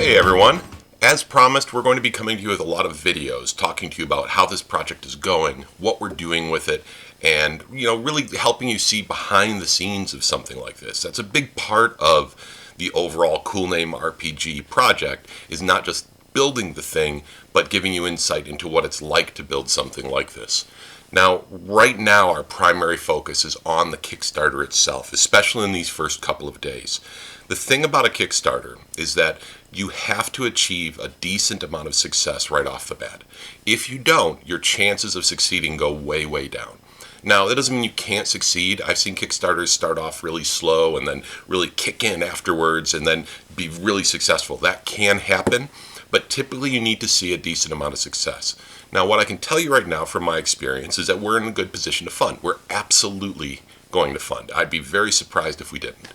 Hey everyone! As promised, we're going to be coming to you with a lot of videos talking to you about how this project is going, what we're doing with it, and really helping you see behind the scenes of something like this. That's a big part of the overall Cool Name RPG project, is not just building the thing, but giving you insight into what it's like to build something like this. Now, right now, our primary focus is on the Kickstarter itself, especially in these first couple of days. The thing about a Kickstarter is that you have to achieve a decent amount of success right off the bat. If you don't, your chances of succeeding go way, way down. Now, that doesn't mean you can't succeed. I've seen Kickstarters start off really slow and then really kick in afterwards and then be really successful. That can happen, but typically you need to see a decent amount of success. Now, what I can tell you right now from my experience is that we're in a good position to fund. We're absolutely going to fund. I'd be very surprised if we didn't.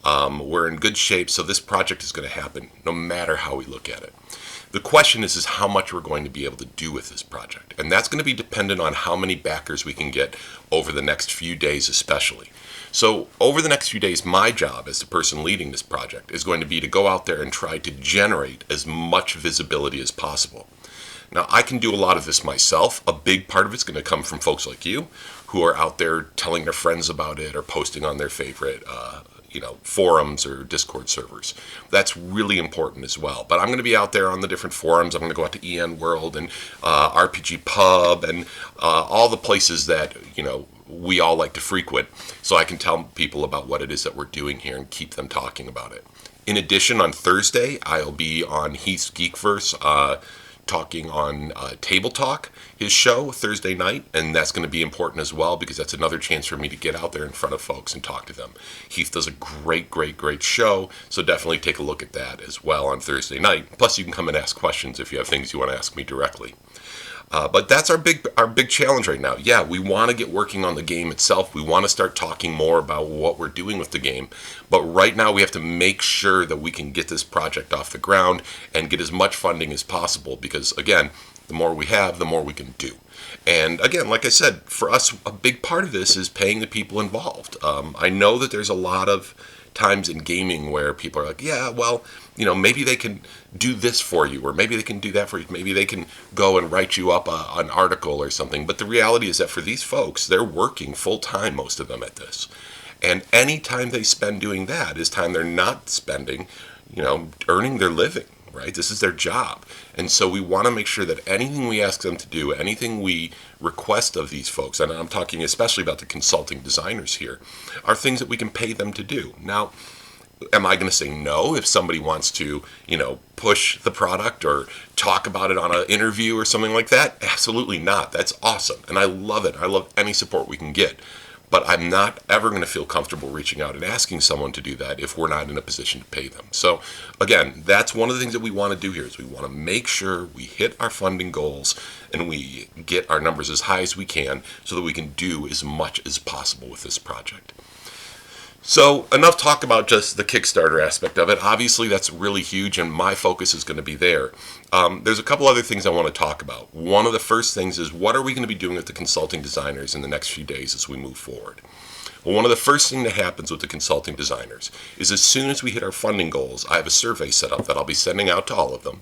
We're in good shape, so this project is going to happen no matter how we look at it. The question is how much we're going to be able to do with this project. And that's going to be dependent on how many backers we can get over the next few days especially. So over the next few days, my job as the person leading this project is going to be to go out there and try to generate as much visibility as possible. Now, I can do a lot of this myself. A big part of it's going to come from folks like you who are out there telling their friends about it or posting on their favorite forums or Discord servers. That's really important as well. But I'm going to be out there on the different forums. I'm going to go out to EN World and RPG Pub and all the places that, we all like to frequent, so I can tell people about what it is that we're doing here and keep them talking about it. In addition, on Thursday, I'll be on Heath's Geekverse talking on Table Talk, his show, Thursday night, and that's going to be important as well because that's another chance for me to get out there in front of folks and talk to them. Heath does a great show, so definitely take a look at that as well on Thursday night. Plus, you can come and ask questions if you have things you want to ask me directly. But that's our big challenge right now. Yeah, we want to get working on the game itself. We want to start talking more about what we're doing with the game. But right now we have to make sure that we can get this project off the ground and get as much funding as possible because, again, the more we have, the more we can do. And again, like I said, for us, a big part of this is paying the people involved. I know that there's a lot of times in gaming where people are like, yeah, well, maybe they can do this for you, or maybe they can do that for you. Maybe they can go and write you up an article or something. But the reality is that for these folks, they're working full time, most of them, at this. And any time they spend doing that is time they're not spending, earning their living, right? This is their job. And so we want to make sure that anything we ask them to do, anything we request of these folks, and I'm talking especially about the consulting designers here, are things that we can pay them to do. Now, am I going to say no if somebody wants to, push the product or talk about it on an interview or something like that? Absolutely not. That's awesome. And I love it. I love any support we can get. But I'm not ever going to feel comfortable reaching out and asking someone to do that if we're not in a position to pay them. So again, that's one of the things that we want to do here is we want to make sure we hit our funding goals and we get our numbers as high as we can so that we can do as much as possible with this project. So enough talk about just the Kickstarter aspect of it. Obviously, that's really huge, and my focus is going to be there. There's a couple other things I want to talk about. One of the first things is what are we going to be doing with the consulting designers in the next few days as we move forward? Well, one of the first things that happens with the consulting designers is as soon as we hit our funding goals, I have a survey set up that I'll be sending out to all of them.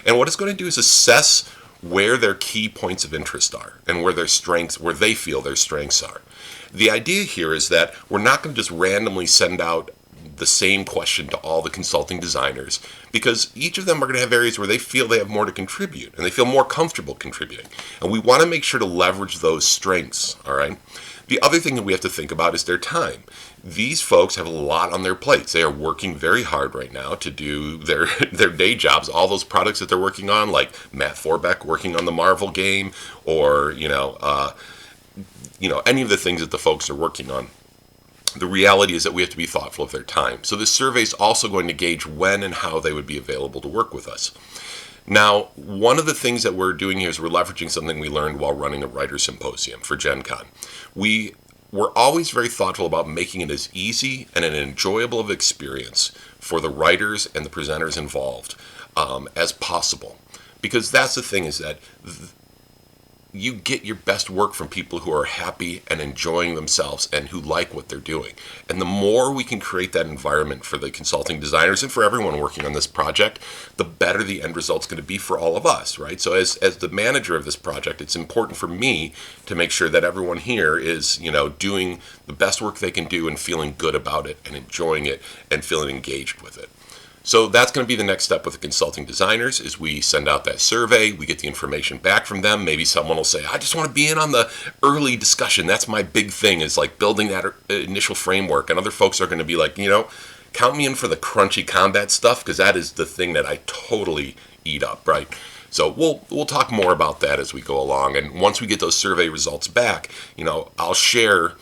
And what it's going to do is assess where their key points of interest are and where they feel their strengths are. The idea here is that we're not going to just randomly send out the same question to all the consulting designers because each of them are going to have areas where they feel they have more to contribute and they feel more comfortable contributing. And we want to make sure to leverage those strengths, all right? The other thing that we have to think about is their time. These folks have a lot on their plates. They are working very hard right now to do their day jobs. All those products that they're working on, like Matt Forbeck working on the Marvel game, or any of the things that the folks are working on. The reality is that we have to be thoughtful of their time. So this survey is also going to gauge when and how they would be available to work with us. Now, one of the things that we're doing here is we're leveraging something we learned while running a writer symposium for Gen Con. We're always very thoughtful about making it as easy and an enjoyable of experience for the writers and the presenters involved as possible. Because that's the thing is that you get your best work from people who are happy and enjoying themselves and who like what they're doing. And the more we can create that environment for the consulting designers and for everyone working on this project, the better the end result's going to be for all of us, right? So as the manager of this project, it's important for me to make sure that everyone here is, doing the best work they can do and feeling good about it and enjoying it and feeling engaged with it. So that's going to be the next step with the consulting designers is we send out that survey, we get the information back from them. Maybe someone will say, I just want to be in on the early discussion. That's my big thing, is like building that initial framework. And other folks are going to be like, count me in for the crunchy combat stuff, because that is the thing that I totally eat up, right? So we'll talk more about that as we go along. And once we get those survey results back, I'll share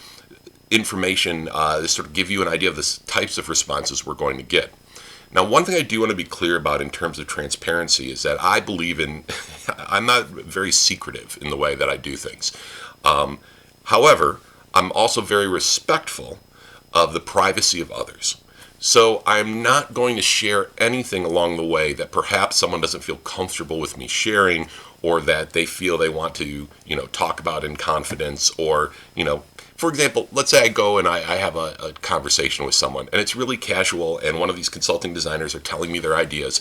information to sort of give you an idea of the types of responses we're going to get. Now, one thing I do want to be clear about in terms of transparency is that I believe I'm not very secretive in the way that I do things. However, I'm also very respectful of the privacy of others. So I'm not going to share anything along the way that perhaps someone doesn't feel comfortable with me sharing, or that they feel they want to, talk about in confidence, or, for example, let's say I go and I have a conversation with someone and it's really casual and one of these consulting designers are telling me their ideas.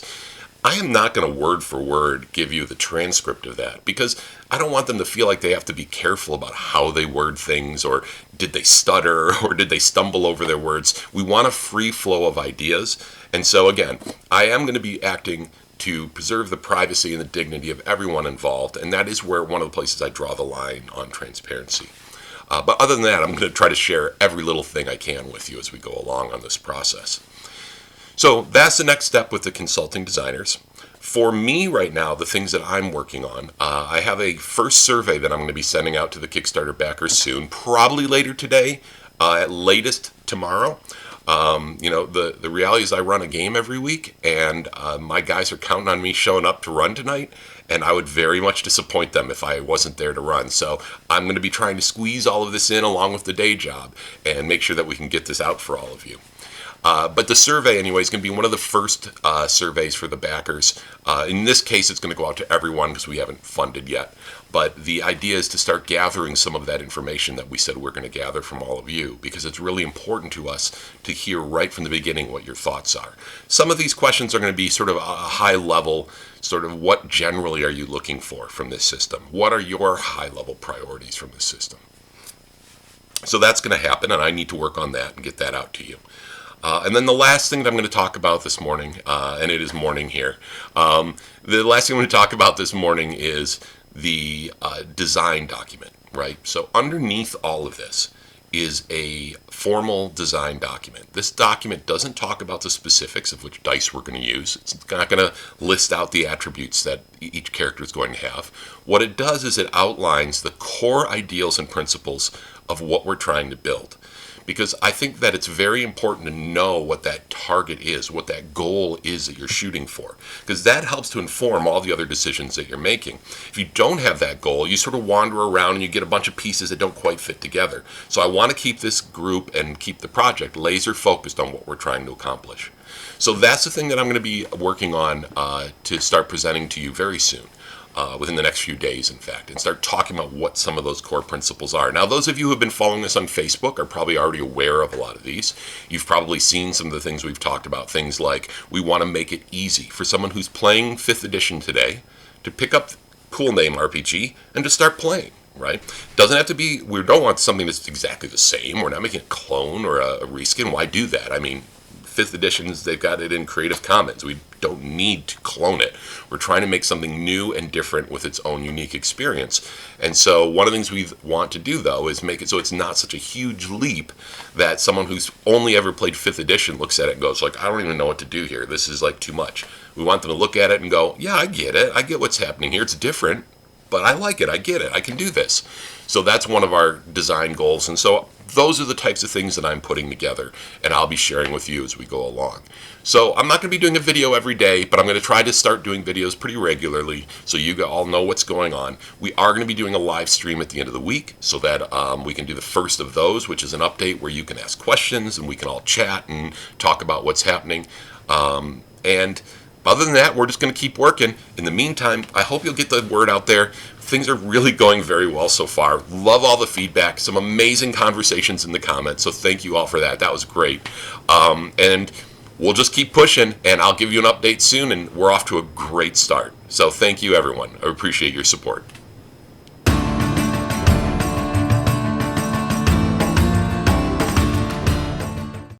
I am not going to word for word give you the transcript of that, because I don't want them to feel like they have to be careful about how they word things, or did they stutter, or did they stumble over their words. We want a free flow of ideas. And so again, I am going to be acting to preserve the privacy and the dignity of everyone involved, and that is where one of the places I draw the line on transparency. But other than that, I'm going to try to share every little thing I can with you as we go along on this process. So that's the next step with the consulting designers. For me right now, the things that I'm working on, I have a first survey that I'm going to be sending out to the Kickstarter backers soon, probably later today, at latest tomorrow. The reality is I run a game every week, and my guys are counting on me showing up to run tonight, and I would very much disappoint them if I wasn't there to run. So I'm going to be trying to squeeze all of this in along with the day job and make sure that we can get this out for all of you. But the survey, anyway, is going to be one of the first surveys for the backers. In this case, it's going to go out to everyone because we haven't funded yet. But the idea is to start gathering some of that information that we said we're going to gather from all of you, because it's really important to us to hear right from the beginning what your thoughts are. Some of these questions are going to be sort of a high level, sort of what generally are you looking for from this system? What are your high level priorities from this system? So that's going to happen, and I need to work on that and get that out to you. And then the last thing that I'm going to talk about this morning, and it is morning here, the last thing I'm going to talk about this morning is the design document, right? So underneath all of this is a formal design document. This document doesn't talk about the specifics of which dice we're going to use. It's not going to list out the attributes that each character is going to have. What it does is it outlines the core ideals and principles of what we're trying to build. Because I think that it's very important to know what that target is, what that goal is that you're shooting for. Because that helps to inform all the other decisions that you're making. If you don't have that goal, you sort of wander around and you get a bunch of pieces that don't quite fit together. So I want to keep this group and keep the project laser focused on what we're trying to accomplish. So that's the thing that I'm going to be working on to start presenting to you very soon. Within the next few days, in fact, and start talking about what some of those core principles are. Now, those of you who have been following us on Facebook are probably already aware of a lot of these. You've probably seen some of the things we've talked about, things like we want to make it easy for someone who's playing 5th edition today to pick up Cool Name RPG and to start playing, right? Doesn't have to be, we don't want something that's exactly the same. We're not making a clone or a reskin. Why do that? I mean, 5th editions, they've got it in Creative Commons. We don't need to clone it. We're trying to make something new and different with its own unique experience. And so one of the things we want to do, though, is make it so it's not such a huge leap that someone who's only ever played 5th edition looks at it and goes, like, I don't even know what to do here. This is, like, too much. We want them to look at it and go, yeah, I get it. I get what's happening here. It's different, but I like it. I get it. I can do this. So that's one of our design goals. And so those are the types of things that I'm putting together, and I'll be sharing with you as we go along. So I'm not going to be doing a video every day, but I'm going to try to start doing videos pretty regularly so you all know what's going on. We are going to be doing a live stream at the end of the week so that we can do the first of those, which is an update where you can ask questions and we can all chat and talk about what's happening. And Other than that, we're just going to keep working. In the meantime, I hope you'll get the word out there. Things are really going very well so far. Love all the feedback. Some amazing conversations in the comments. So thank you all for that. That was great. And we'll just keep pushing, and I'll give you an update soon, and we're off to a great start. So thank you, everyone. I appreciate your support.